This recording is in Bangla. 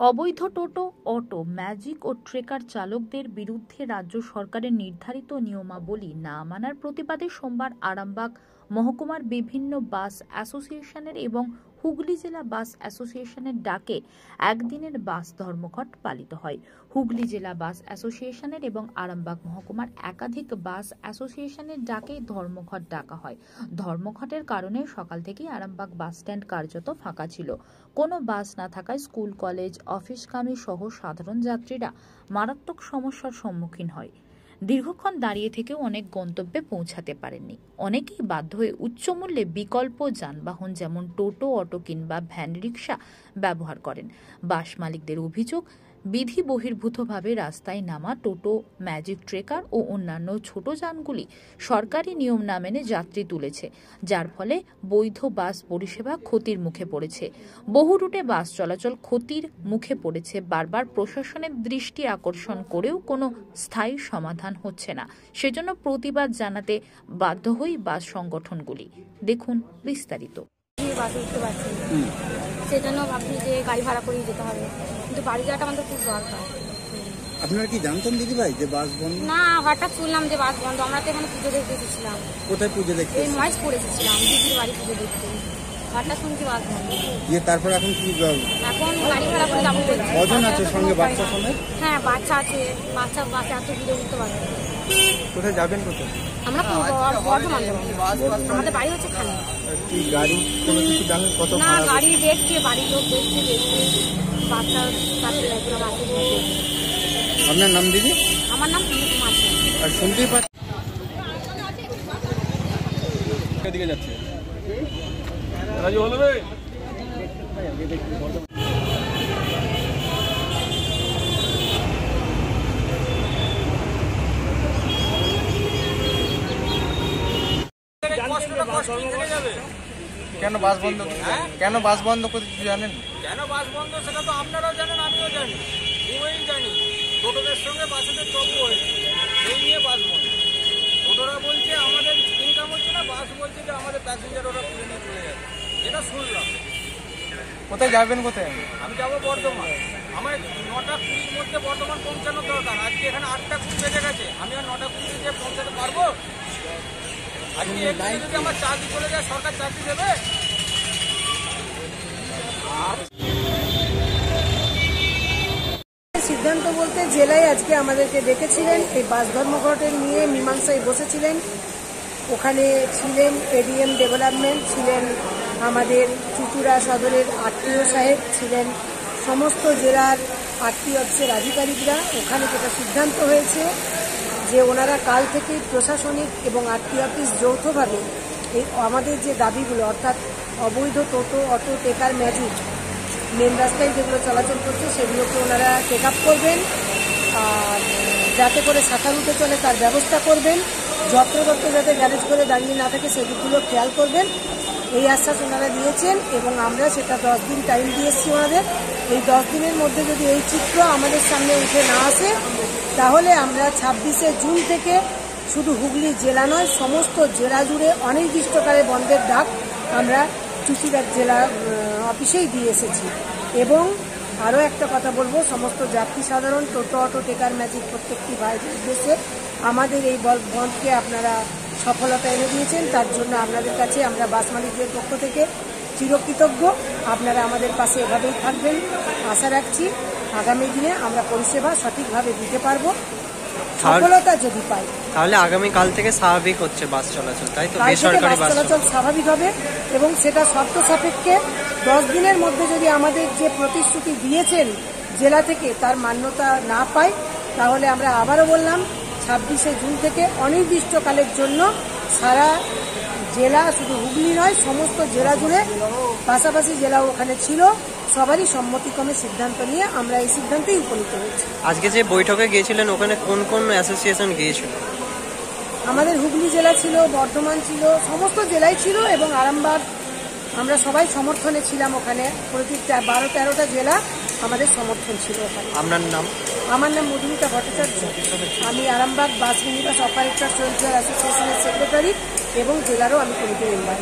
অবৈধ টোটো, অটো, ম্যাজিক ও ট্রেকার চালকদের বিরুদ্ধে রাজ্য সরকারের নির্ধারিত নিয়মাবলী না মানার প্রতিবাদে সোমবার আরামবাগ মহকুমার বিভিন্ন বাস অ্যাসোসিয়েশনের এবং হুগলি জেলা বাস অ্যাসোসিয়েশনের ডাকে একদিনের বাস ধর্মঘট পালিত হয়। হুগলি জেলা বাস অ্যাসোসিয়েশনের এবং আরামবাগ মহকুমার একাধিক বাস অ্যাসোসিয়েশনের ডাকে ধর্মঘট ডাকা হয়। ধর্মঘটের কারণে সকাল থেকেই আরামবাগ বাস স্ট্যান্ড কার্যত ফাঁকা ছিল। কোনো বাস না থাকায় স্কুল, কলেজ, অফিসগামী সহ সাধারণ যাত্রীরা মারাত্মক সমস্যার সম্মুখীন হয়। দীর্ঘক্ষণ দাঁড়িয়ে থেকেও অনেক গন্তব্যে পৌঁছাতে পারেননি। অনেকেই বাধ্য হয়ে উচ্চমূল্যে বিকল্প যানবাহন যেমন টোটো, অটো কিংবা ভ্যান রিক্সা ব্যবহার করেন। বাস মালিকদের অভিযোগ, বিধি বহির্ভূতভাবে রাস্তায় নামা টোটো, ম্যাজিক ট্রেকার ও অন্যান্য ছোট যানগুলি সরকারি নিয়ম না মেনে যাত্রী তুলেছে, যার ফলে বৈধ বাস পরিষেবা ক্ষতির মুখে পড়েছে। বহু রুটে বাস চলাচল ক্ষতির মুখে পড়েছে। বারবার প্রশাসনের দৃষ্টি আকর্ষণ করেও কোনো স্থায়ী সমাধান হচ্ছে না। সেজন্য প্রতিবাদ জানাতে বাধ্য হই বাস সংগঠনগুলি। দেখুন বিস্তারিত। সেজন্য ভাবছি যে গাড়ি ভাড়া করিয়ে যেতে হবে, কিন্তু বাড়ি যাওয়াটা আমাদের খুব দরকার। আপনারা কি জানতেন দিদি ভাই যে বাস বন্ধ? না, হঠাৎ শুনলাম যে বাস বন্ধ। আমরা তো এখানে পুজো দেখতে এসেছিলাম। কোথায় পুজো দেখতে? এই মহেশ পড়েছিলাম দিদির বাড়ি পুজো দেখতে। হঠাৎ শুনছি বাস বন্ধ। তারপর এখন কি? এখন গাড়ি ভাড়া করে যাবো। কজন আছে সঙ্গে? বাচ্চা সমেত? হ্যাঁ, বাচ্চা আছে। বাচ্চা এত দূরে উঠতে পারবে। কোথায় যাবেন? কোথায়? আমরা বর্ধমান যাবো। আমাদের বাড়ি হচ্ছে খালি। কি গাড়ি কোনো কিছু জানেন কত? না, গাড়ি দেখছে, বাড়ির লোক দেখছে বাচ্চা কাছে লাগলো বাসে। আপনার নাম দিদি? আমার নাম পিঙ্কি মাঝি। আর শুনতেই পাচ্ছি দিকে যাচ্ছে। রাজু হলো রে। কেন বাস বন্ধ? কেন বাস বন্ধ করে জানেন? কেন বাস বন্ধ সেটা তো আপনারাও জানেন, আমিও জানি, উভয়ই জানি। টোটোদের সঙ্গে বাসেদের তর্ক হয়েছে, সেই নিয়ে বাস বন্ধ। টোটোরা বলছে আমাদের ইনকাম হচ্ছে না, বাস বলছে যে আমাদের প্যাসেঞ্জার ওরা তুলে নিয়ে চলে যাবে। এটা শুনলাম। কোথায় যাবেন? কোথায়? আমি যাবো বর্ধমান। আমার 9টা 20 মধ্যে বর্ধমান পৌঁছানোর দরকার। আজকে এখানে 8টা 20 বেজে গেছে। আমি আর 9টা 20 দিয়ে পৌঁছাতে পারবো? আজকে যদি আমার চাকরি চলে যায়, সরকার চাকরি দেবে? সিদ্ধান্ত বলতে জেলায় আজকে আমাদেরকে ডেকেছিলেন, এই বাস ধর্মঘটের নিয়ে মীমাংসায় বসেছিলেন। ওখানে ছিলেন এডিএম ডেভেলপমেন্ট, ছিলেন আমাদের চুচুড়া সদরের আত্মীয় সাহেব, ছিলেন সমস্ত জেলার আত্মীয় অফিসের আধিকারিকরা। ওখানে যেটা সিদ্ধান্ত হয়েছে যে ওনারা কাল থেকেই প্রশাসনিক এবং আত্মীয় অফিস যৌথভাবে এই আমাদের যে দাবিগুলো, অর্থাৎ অবৈধ টোটো, অটো, ট্রেকার, ম্যাজিক মেন রাস্তায় যেগুলো চলাচল করছে সেগুলোকে ওনারা টেক আপ করবেন, আর যাতে করে শাখা রুটে চলে তার ব্যবস্থা করবেন। যত্রতত্র যাতে গ্যারেজ করে দাঁড়িয়ে না থাকে সেদিকগুলো খেয়াল করবেন, এই আশ্বাস ওনারা দিয়েছেন। এবং আমরা সেটা 10 দিন টাইম দিয়েছি ওনাদের। এই 10 দিনের মধ্যে যদি এই চিত্র আমাদের সামনে উঠে না আসে, তাহলে আমরা 26শে জুন থেকে শুধু হুগলি জেলা নয়, সমস্ত জেলা জুড়ে অনির্দিষ্টকালে বন্ধের ডাক আমরা চুচুড়ার জেলা অফিসেই দিয়ে এসেছি। এবং আরও একটা কথা বলবো, সমস্ত যাত্রী সাধারণ, টোটো, অটো, ট্রেকার, ম্যাজিক প্রত্যেকটি ভাইদের উদ্দেশ্যে আমাদের এই বন্ধকে আপনারা সফলতা এনে দিয়েছেন, তার জন্য আপনাদের কাছে আমরা বাস মালিকদের পক্ষ থেকে চিরকৃতজ্ঞ। আপনারা আমাদের পাশে এভাবেই থাকবেন আশা রাখছি। আগামী দিনে আমরা পরিষেবা সঠিকভাবে দিতে পারবো, সফলতা যদি পাই। তাহলে আগামীকাল থেকে স্বাভাবিক হচ্ছে বাস চলাচল, তাই তো? বেসরকারি বাস চলাচল স্বাভাবিক হবে এবং সেটা শর্ত সাপেক্ষে 10 দিনের মধ্যে যদি আমাদের যে প্রতিশ্রুতি দিয়েছেন জেলা থেকে তার মান্যতা না পায়, তাহলে আমরা আবারও বললাম 26শে জুন থেকে অনির্দিষ্টকালের জন্য সারা জেলা, শুধু হুগলি নয় সমস্ত জেলা জুড়ে, পাশাপাশি জেলাও ওখানে ছিল, সবারই সম্মতিক্রমে সিদ্ধান্ত নিয়ে আমরা এই সিদ্ধান্তেই উপনীত হয়েছি। আজকে যে বৈঠকে গিয়েছিলেন ওখানে কোন কোন অ্যাসোসিয়েশন গিয়েছিল? আমাদের হুগলি জেলা ছিল, বর্ধমান ছিল, সমস্ত জেলায় ছিল এবং আরামবাগ আমরা সবাই সমর্থনে ছিলাম। ওখানে প্রতি 12-13টা জেলা আমাদের সমর্থন ছিল ওখানে। আপনার নাম? আমার নাম মধুমিতা ভট্টাচার্য। আমি Arambagh bus minibus operator welfare অ্যাসোসিয়েশনের সেক্রেটারি এবং জেলারও আমি কমিটি মেম্বার।